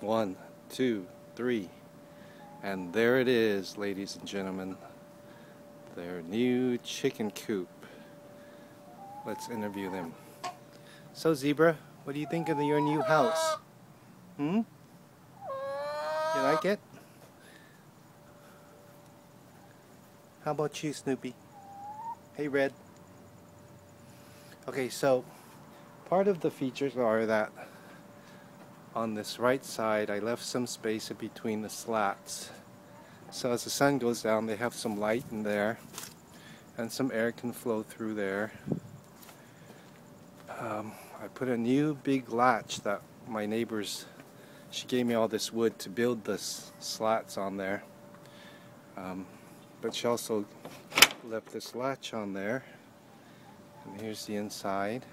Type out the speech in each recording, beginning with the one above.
1, 2, 3. And there it is, ladies and gentlemen. Their new chicken coop. Let's interview them. So, Zebra, what do you think of your new house? You like it? How about you, Snoopy? Hey, Red. Okay, so part of the features are that on this right side I left some space in between the slats. So as the sun goes down, they have some light in there and some air can flow through there. I put a new big latch that my neighbors, she gave me all this wood to build the slats on there. But she also left this latch on there. And here's the inside.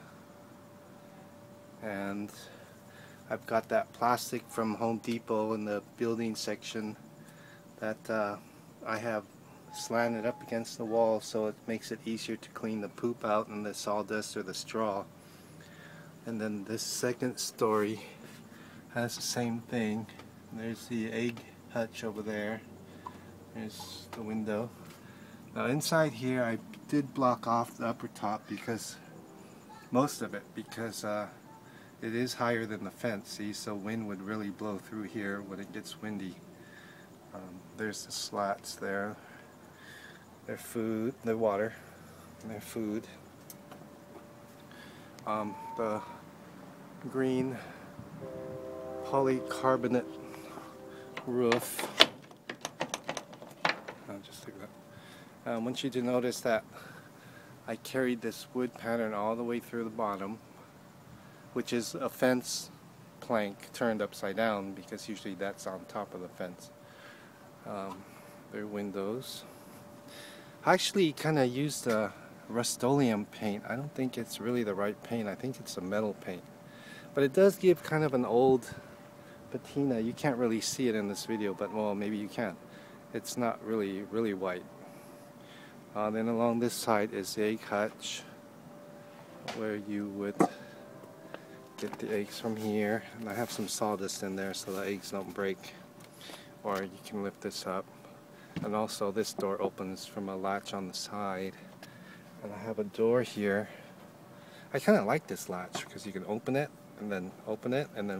And I've got that plastic from Home Depot in the building section that I have slanted up against the wall so it makes it easier to clean the poop out and the sawdust or the straw. And then this second story has the same thing. There's the egg hutch over there. There's the window. Now inside here I did block off the upper top because most of it because it is higher than the fence, see, so wind would really blow through here when it gets windy. There's the slats there. Their food, their water, and their food. The green polycarbonate roof. I'll just take that. I want you to notice that I carried this wood pattern all the way through the bottom, which is a fence plank turned upside down because usually that's on top of the fence. Their windows. I actually kind of used a Rust-Oleum paint. I don't think it's really the right paint. I think it's a metal paint. But it does give kind of an old patina. You can't really see it in this video, but well, maybe you can. It's not really white. Then along this side is the egg hutch, where you would get the eggs from here. And I have some sawdust in there so the eggs don't break. Or you can lift this up. And also this door opens from a latch on the side. And I have a door here. I kind of like this latch because you can open it and then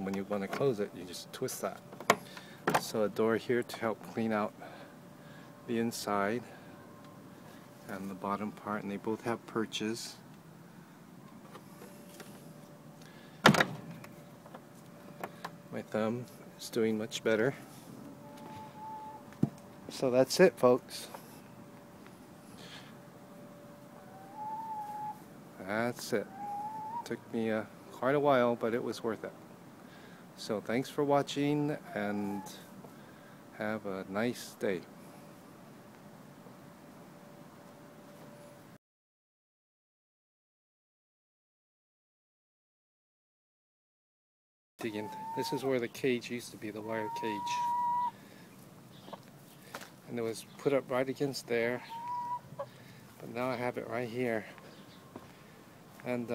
when you want to close it you just twist that. So a door here to help clean out the inside and the bottom part, and they both have perches. My thumb is doing much better. So that's it, folks. That's it. Took me quite a while, but it was worth it. So thanks for watching and have a nice day. This is where the cage used to be, the wire cage. And it was put up right against there, but now I have it right here. And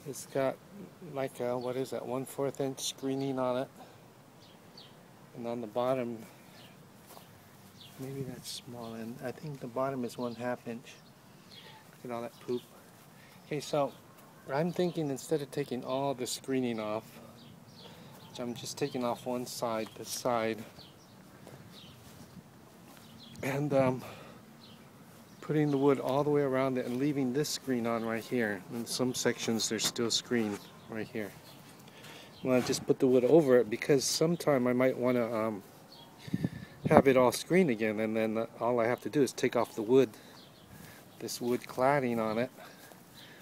it's got like a, what is that, 1/4 inch screening on it. And on the bottom, maybe that's small, and I think the bottom is 1/2 inch. Look at all that poop. Okay, so I'm thinking instead of taking all the screening off, which I'm just taking off one side, this side, and putting the wood all the way around it and leaving this screen on right here. In some sections there's still screen right here. Well, I just put the wood over it because sometime I might want to have it all screened again, and then all I have to do is take off the wood, this wood cladding on it,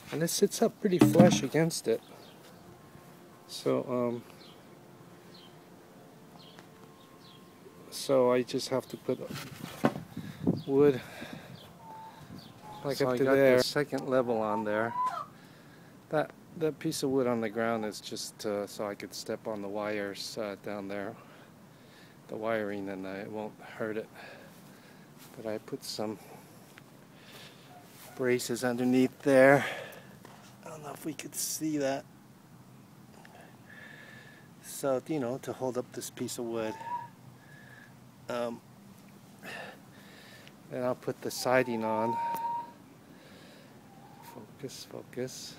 and it sits up pretty flush against it. So I just have to put wood like up to there. The second level on there. That piece of wood on the ground is just so I could step on the wires down there, the wiring, and it won't hurt it. But I put some braces underneath there. I don't know if we could see that. So, you know, to hold up this piece of wood. Then I'll put the siding on. Focus, focus.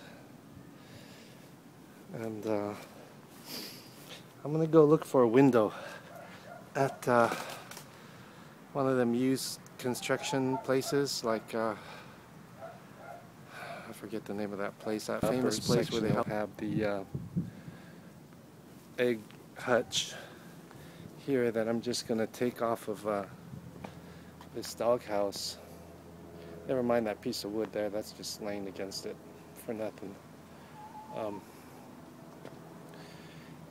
And I'm gonna go look for a window at one of them used construction places, like I forget the name of that place, that famous place where they have the egg hutch here that I'm just gonna take off of this doghouse. Never mind that piece of wood there, that's just laying against it for nothing.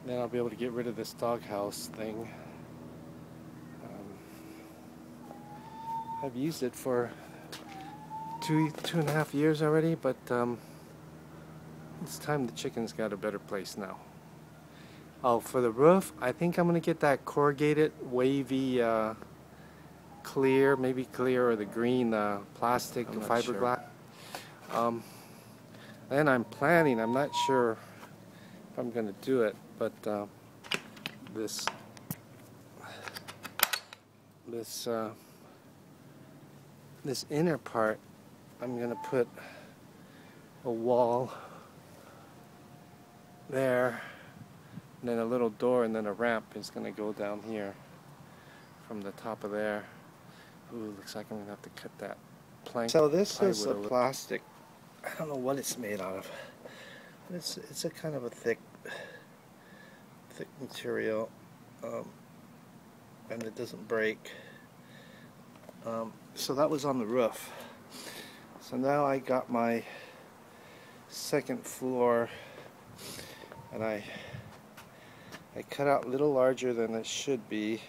Then I'll be able to get rid of this doghouse thing. I've used it for two and a half years already, but it's time the chickens got a better place now. Oh, for the roof, I think I'm gonna get that corrugated, wavy, clear, maybe clear, or the green plastic fiberglass. Sure. Then I'm planning, I'm not sure if I'm gonna do it, but this inner part, I'm gonna put a wall there, and then a little door, and then a ramp is gonna go down here from the top of there. Ooh, looks like I'm gonna have to cut that plank. So this is a plastic. I don't know what it's made out of. It's a kind of a thick material, and it doesn't break. So that was on the roof. So now I got my second floor, and I cut out a little larger than it should be,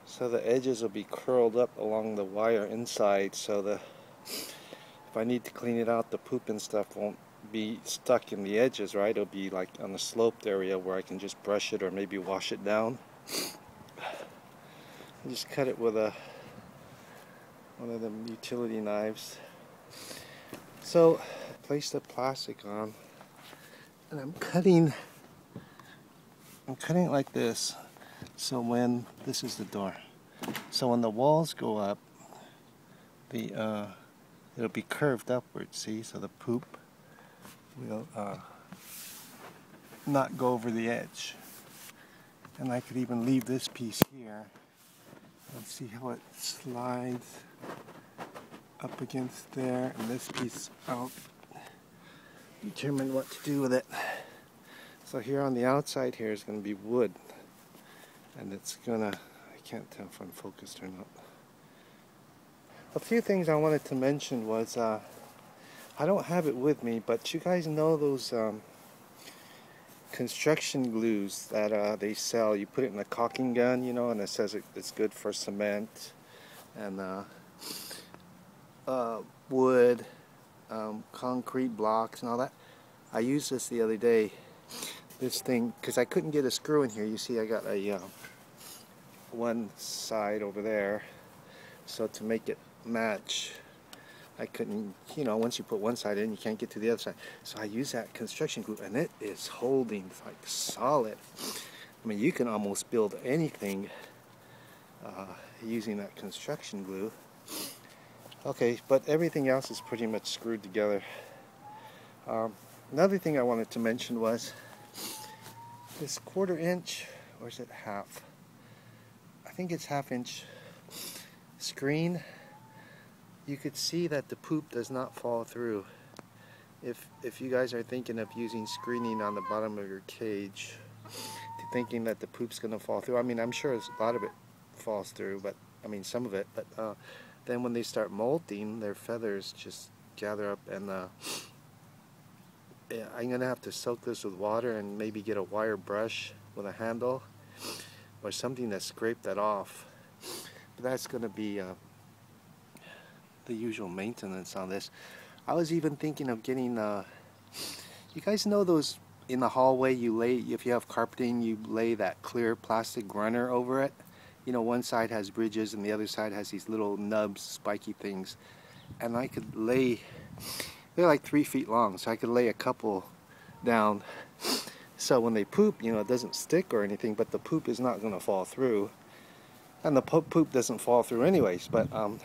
so the edges will be curled up along the wire inside, so if I need to clean it out, the poop and stuff won't be stuck in the edges, right? It'll be like on the sloped area where I can just brush it or maybe wash it down. Just cut it with one of them utility knives. So place the plastic on, and I'm cutting it like this. So when this is the door, so when the walls go up, it'll be curved upwards. See, so the poop will not go over the edge. And I could even leave this piece here and see how it slides up against there, and this piece I'll determine what to do with it. So here on the outside here is going to be wood, and it's gonna, I can't tell if I'm focused or not. A few things I wanted to mention was I don't have it with me, but you guys know those construction glues that they sell. You put it in a caulking gun, you know, and it says it's good for cement and wood, concrete blocks and all that. I used this the other day, this thing, because I couldn't get a screw in here. You see I got a one side over there, so to make it match, I couldn't, you know, once you put one side in, you can't get to the other side. So I use that construction glue, and it is holding like solid. I mean, you can almost build anything using that construction glue. Okay, but everything else is pretty much screwed together. Another thing I wanted to mention was this 1/4 inch, or is it half? I think it's 1/2 inch screen. You could see that the poop does not fall through. If you guys are thinking of using screening on the bottom of your cage, thinking that the poop's gonna fall through, I mean, I'm sure a lot of it falls through, but I mean some of it, but then when they start molting, their feathers just gather up, and yeah, I'm gonna have to soak this with water and maybe get a wire brush with a handle or something to scrape that off. But that's gonna be the usual maintenance on this. I was even thinking of getting you guys know those in the hallway you lay, if you have carpeting, you lay that clear plastic runner over it. You know, one side has bridges and the other side has these little nubs, spiky things, and I could lay, they're like 3 feet long, so I could lay a couple down So when they poop, you know, it doesn't stick or anything, but the poop is not going to fall through. And the poop doesn't fall through anyways. But I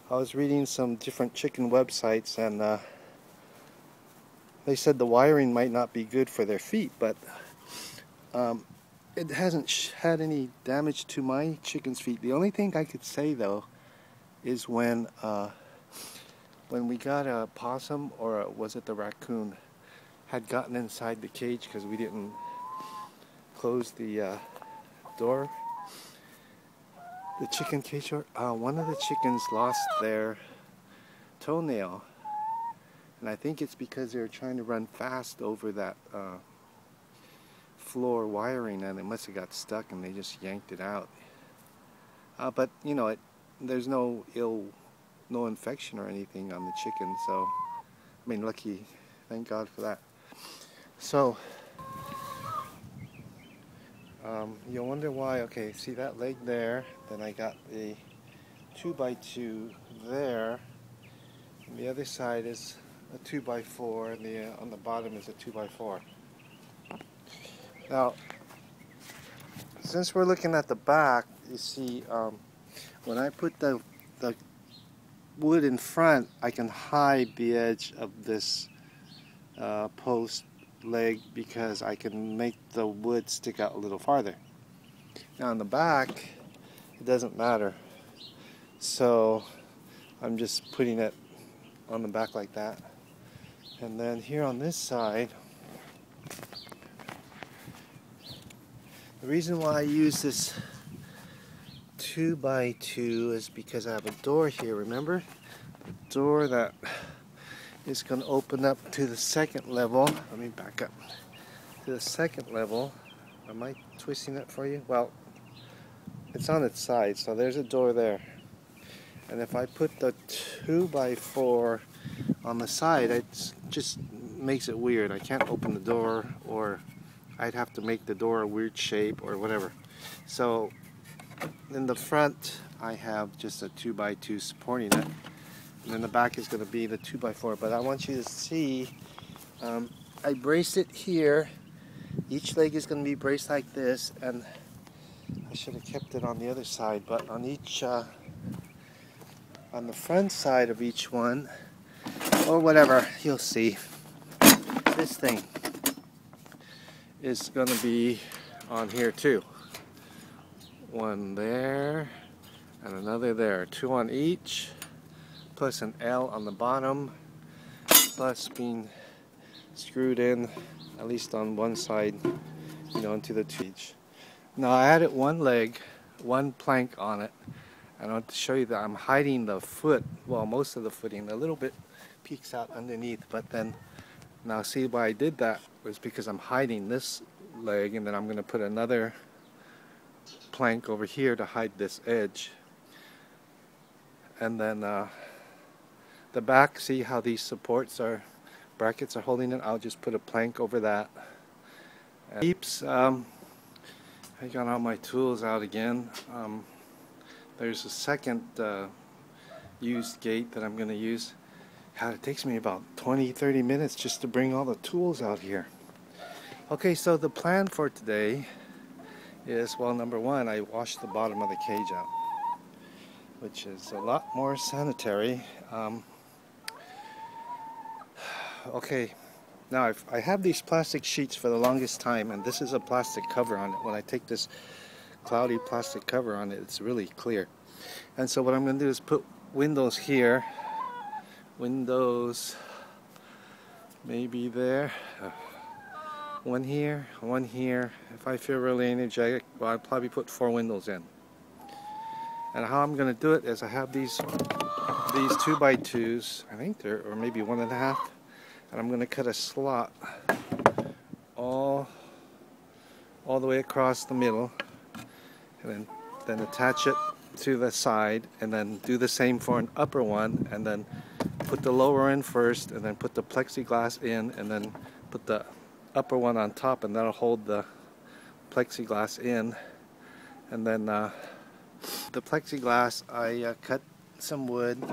was reading some different chicken websites, and they said the wiring might not be good for their feet, but it hasn't had any damage to my chicken's feet. The only thing I could say though is when we got a possum, or was it the raccoon, had gotten inside the cage because we didn't close the door, the chicken cage door, one of the chickens lost their toenail, and I think it's because they were trying to run fast over that floor wiring, and it must have got stuck and they just yanked it out. But you know, there's no infection or anything on the chicken, so I mean, lucky, thank God for that. So you'll wonder why. Okay, see that leg there, then I got the 2x2 there, and the other side is a 2x4, and on the bottom is a 2x4. Now, since we're looking at the back, you see, when I put the wood in front, I can hide the edge of this post leg because I can make the wood stick out a little farther. Now on the back, it doesn't matter. So I'm just putting it on the back like that. And then here on this side, the reason why I use this 2x2 is because I have a door here, remember? A door that is going to open up to the second level. Let me back up to the second level. Am I twisting it for you? Well, it's on its side, so there's a door there. And if I put the 2x4 on the side, it just makes it weird. I can't open the door, or I'd have to make the door a weird shape or whatever. So in the front, I have just a 2x2 supporting it. And then the back is going to be the 2x4. But I want you to see, I braced it here. Each leg is going to be braced like this, and I should have kept it on the other side. But on each, on the front side of each one, or whatever, you'll see, this thing is going to be on here too. One there, and another there. Two on each, plus an L on the bottom, plus being screwed in, at least on one side, you know, into the each. Now I added one leg, one plank on it, and I want to show you that I'm hiding the foot, well, most of the footing, a little bit peeks out underneath, but then, now see why I did that was because I'm hiding this leg, and then I'm going to put another plank over here to hide this edge. And then the back, see how these supports are, brackets are holding it? I'll just put a plank over that. And keeps, I got all my tools out again. There's a second used gate that I'm going to use. It takes me about 20-30 minutes just to bring all the tools out here. Okay, so the plan for today is, well, number one, I washed the bottom of the cage out, which is a lot more sanitary. Okay, now I have these plastic sheets for the longest time, and this is a plastic cover on it. When I take this cloudy plastic cover on it, it's really clear. And so what I'm going to do is put windows here, windows maybe there, one here, one here. If I feel really energetic, well, I'll probably put 4 windows in. And how I'm going to do it is I have these 2x2s, I think they're, or maybe 1.5, and I'm going to cut a slot all the way across the middle, and then attach it to the side, and then do the same for an upper one, and then put the lower in first, and then put the plexiglass in, and then put the upper one on top, and that'll hold the plexiglass in. And then the plexiglass, I cut some wood.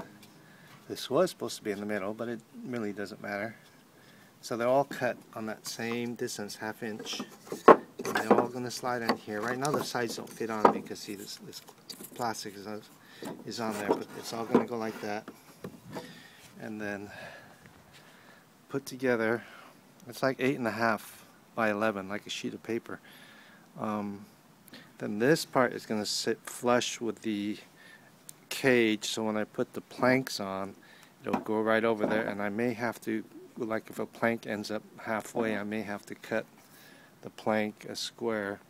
This was supposed to be in the middle, but it really doesn't matter. So they're all cut on that same distance, 1/2 inch. And they're all going to slide in here. Right now the sides don't fit on because see this plastic is on there, but it's all going to go like that. And then put together, it's like 8.5 by 11, like a sheet of paper. Then this part is going to sit flush with the cage, so when I put the planks on, it'll go right over there, and I may have to, like if a plank ends up halfway, I may have to cut the plank a square,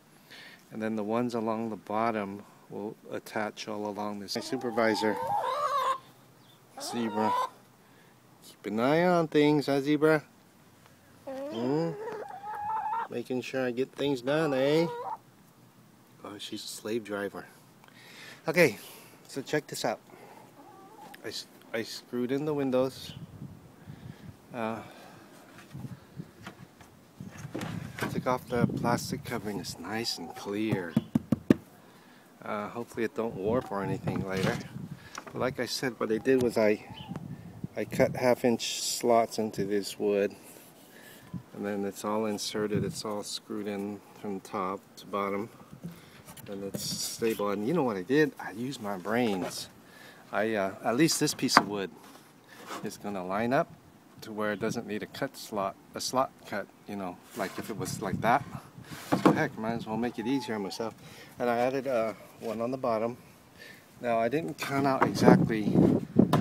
and then the ones along the bottom will attach all along this. My supervisor, Zebra. Keep an eye on things, huh, Zebra? Making sure I get things done, eh? Oh, she's a slave driver. Okay, so check this out. I screwed in the windows. Took off the plastic covering. It's nice and clear. Hopefully it don't warp or anything later. But like I said, what I did was I cut 1/2 inch slots into this wood, and then it's all inserted. It's all screwed in from top to bottom, and it's stable. And you know what I did? I used my brains. At least this piece of wood is going to line up to where it doesn't need a slot cut, you know, like if it was like that. So heck, might as well make it easier on myself. And I added one on the bottom. Now I didn't count out exactly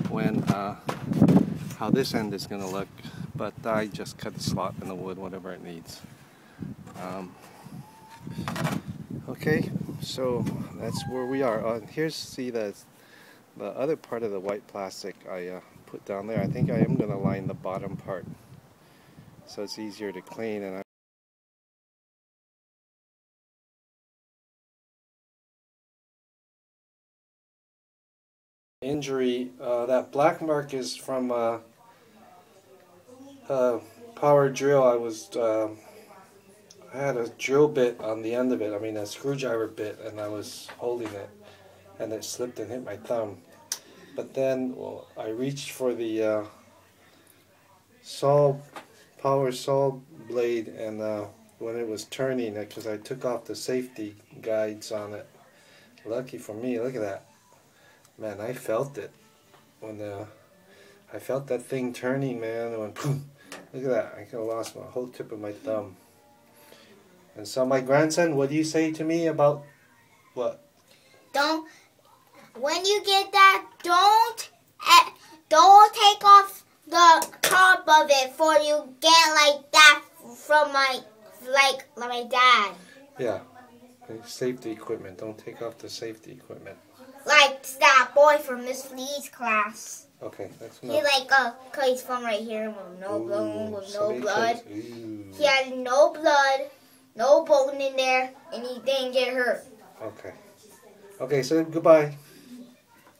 when how this end is going to look, but I just cut the slot in the wood, whatever it needs. Okay, so that's where we are. Here's, see, the other part of the white plastic I put down there. I think I am going to line the bottom part so it's easier to clean. And injury, that black mark is from power drill. I had a drill bit on the end of it, I mean a screwdriver bit, and I was holding it and it slipped and hit my thumb. But then, well, I reached for the power saw blade, and when it was turning, because I took off the safety guides on it. Lucky for me, look at that. Man, I felt it. When I felt that thing turning, man, it went boom. Look at that, I could have lost my whole tip of my thumb. And so my grandson, what do you say to me about what? When you get that, don't take off the top of it before you get like that from my dad. Yeah, safety equipment. Don't take off the safety equipment. Like that boy from Miss Lee's class. Okay, that's enough. He cause he's from right here with no blood. He had no blood, no bone in there, and he didn't get hurt. Okay. Okay, so goodbye.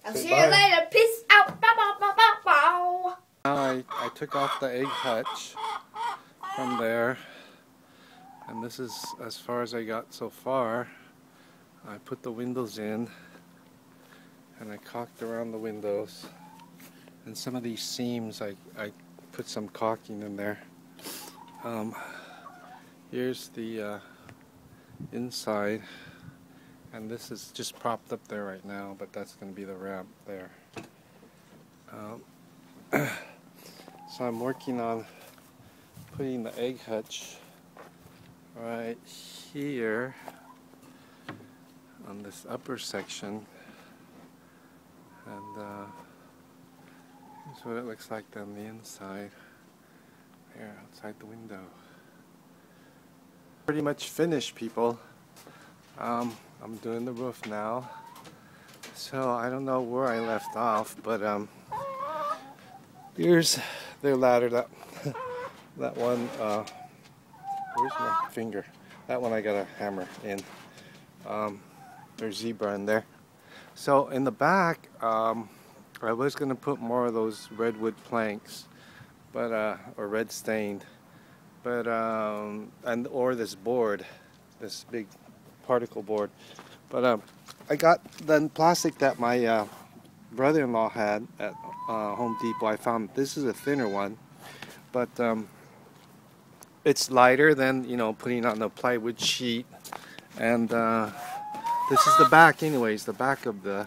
I'll see you later. Peace out. Bow, bow, bow, bow, bow. Now I took off the egg hutch from there, and this is as far as I got so far. I put the windows in, and I caulked around the windows. And some of these seams, I put some caulking in there. Here's the inside. And this is just propped up there right now, but that's going to be the ramp there. So I'm working on putting the egg hutch right here on this upper section. And here's what it looks like on the inside. There, outside the window. Pretty much finished, people. I'm doing the roof now, so I don't know where I left off, but here's their ladder. That one, where's my finger? That one I got a hammer in. There's Zebra in there. So in the back, I was going to put more of those redwood planks, but or red stained, but or this board, this big particle board. But I got the plastic that my brother-in-law had at Home Depot. I found this is a thinner one, but it's lighter than, you know, putting on the plywood sheet. And this is the back anyways, the back of the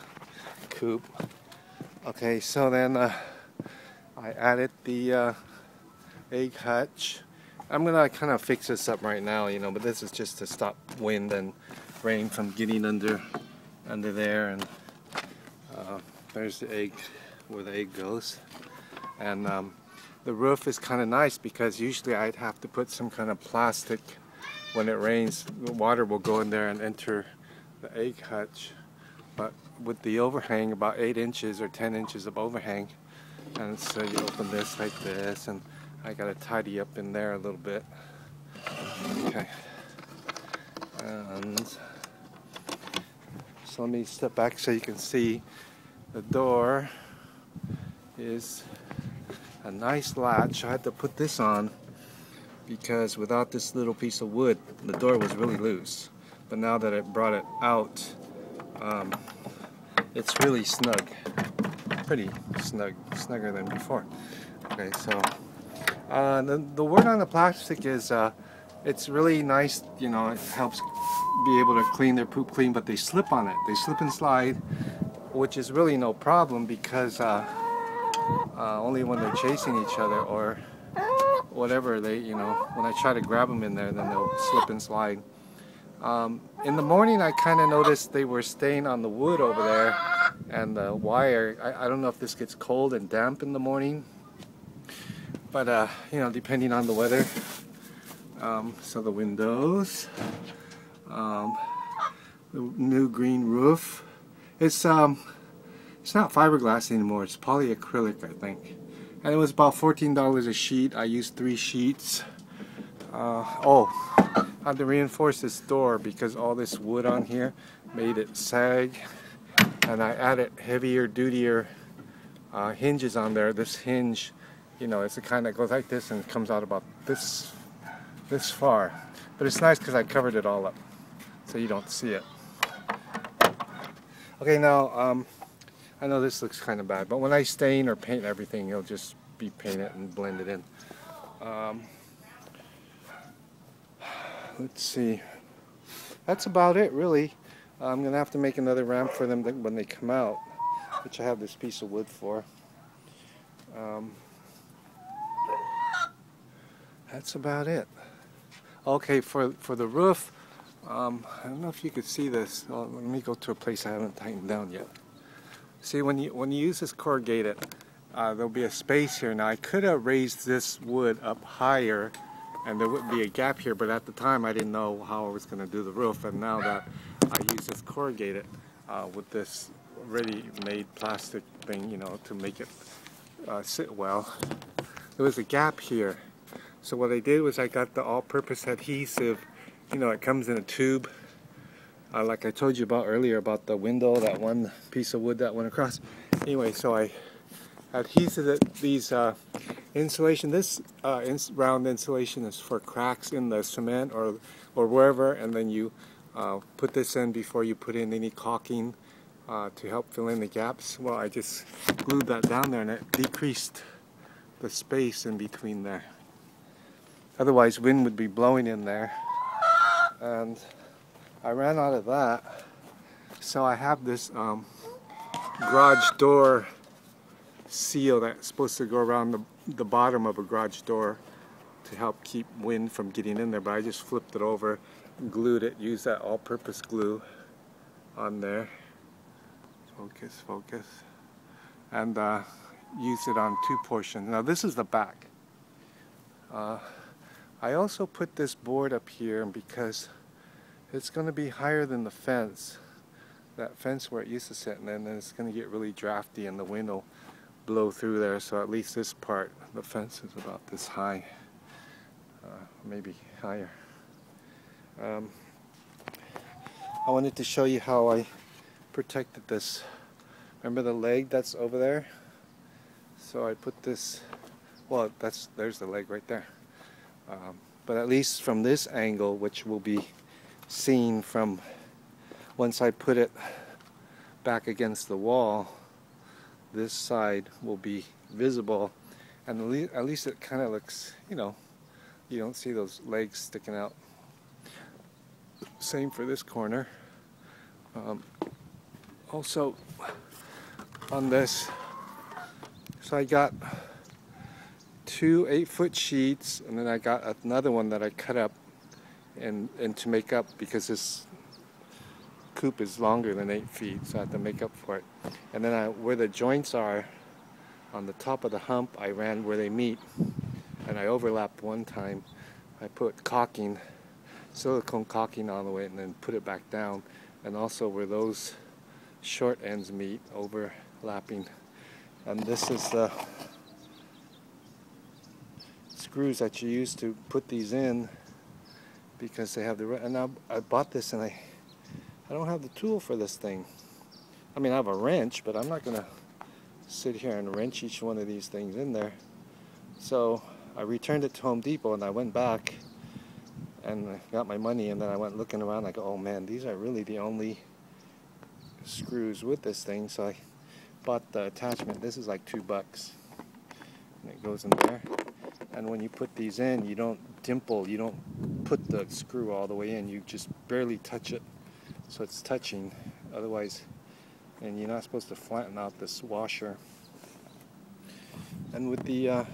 coop. Okay, so then I added the egg hutch. I'm gonna kind of fix this up right now, you know, but this is just to stop wind and rain from getting under there. And there's the egg, where the egg goes. And the roof is kind of nice because usually I'd have to put some kind of plastic. When it rains, the water will go in there and enter the egg hutch. But with the overhang, about 8 inches or 10 inches of overhang, and so you open this like this, and I gotta tidy up in there a little bit. Okay. And so let me step back so you can see the door is a nice latch. I had to put this on because without this little piece of wood, the door was really loose. But now that I brought it out, it's really snug. Pretty snug, snugger than before. Okay, so the word on the plastic is it's really nice, you know, it helps be able to clean their poop clean, but they slip on it. They slip and slide, which is really no problem because only when they're chasing each other or whatever, they, you know, when I try to grab them in there, then they'll slip and slide. In the morning I kind of noticed they were staying on the wood over there and the wire. I don't know if this gets cold and damp in the morning, but you know, depending on the weather. So the windows, the new green roof. It's not fiberglass anymore, it's polyacrylic, I think. And it was about $14 a sheet. I used 3 sheets. Oh, I had to reinforce this door because all this wood on here made it sag. And I added heavier, dutier hinges on there. This hinge, you know, it's the kind that goes like this and comes out about this far. But it's nice because I covered it all up so you don't see it. Okay, now I know this looks kind of bad, but when I stain or paint everything, it'll just be painted and blended in. Let's see. That's about it, really. I'm going to have to make another ramp for them when they come out, which I have this piece of wood for. That's about it. Okay, for the roof, I don't know if you could see this. Let me go to a place I haven't tightened down yet. See, when you use this corrugated, there'll be a space here. Now I could have raised this wood up higher and there would be a gap here, but at the time I didn't know how I was going to do the roof, and now that I use this corrugated with this ready-made plastic thing, you know, to make it sit well, there was a gap here. So what I did was I got the all-purpose adhesive, you know, it comes in a tube. Like I told you about earlier about the window, that one piece of wood that went across. Anyway, so I adhesed these insulation. This round insulation is for cracks in the cement or wherever, and then you put this in before you put in any caulking to help fill in the gaps. Well, I just glued that down there and it decreased the space in between there. Otherwise, wind would be blowing in there. And I ran out of that, so I have this garage door seal that's supposed to go around the bottom of a garage door to help keep wind from getting in there, but I just flipped it over, glued it, used that all-purpose glue on there. Focus, focus. And used it on 2 portions. Now this is the back. I also put this board up here because it's going to be higher than the fence, that fence where it used to sit, and then it's going to get really drafty and the wind will blow through there, so at least this part, the fence is about this high, maybe higher. I wanted to show you how I protected this. Remember the leg that's over there? So I put this, well, there's the leg right there. But at least from this angle, which will be seen from once I put it back against the wall, this side will be visible, and at least it kind of looks, you know, you don't see those legs sticking out. Same for this corner. Also on this, so I got 2 8-foot sheets, and then I got another one that I cut up and to make up, because this coop is longer than 8 feet, so I have to make up for it. And then where the joints are on the top of the hump, I ran where they meet, and I overlapped one time. I put caulking, silicone caulking all the way, and then put it back down, and also where those short ends meet, overlapping. And this is the screws that you use to put these in, because they have the, and I bought this, and I don't have the tool for this thing. I mean, I have a wrench, but I'm not gonna sit here and wrench each one of these things in there. So I returned it to Home Depot, and I went back and I got my money, and then I went looking around like, oh man, these are really the only screws with this thing. So I bought the attachment. This is like $2, and it goes in there. And when you put these in, you don't dimple, you don't put the screw all the way in, you just barely touch it, so it's touching. Otherwise, and you're not supposed to flatten out this washer. And with the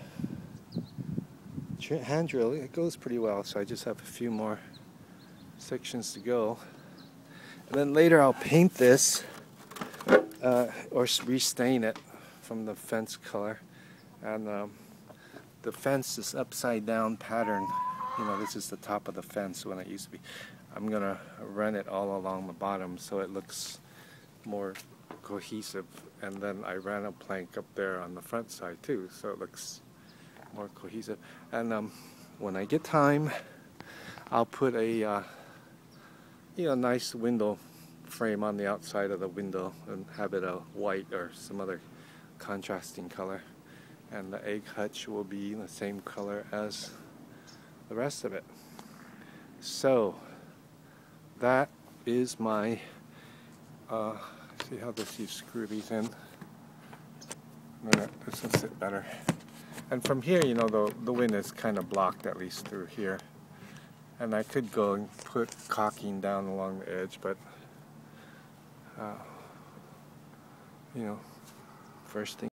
hand drill, it goes pretty well, so I just have a few more sections to go. And then later I'll paint this or restain it from the fence color. And the fence is upside down pattern. You know, this is the top of the fence when it used to be. I'm gonna run it all along the bottom so it looks more cohesive. And then I ran a plank up there on the front side too, so it looks more cohesive. And when I get time, I'll put a nice window frame on the outside of the window and have it a white or some other contrasting color. And the egg hutch will be the same color as the rest of it. So that is my see how you screw these in. This will sit better. And from here, you know, the wind is kind of blocked, at least through here. And I could go and put caulking down along the edge, but you know, first thing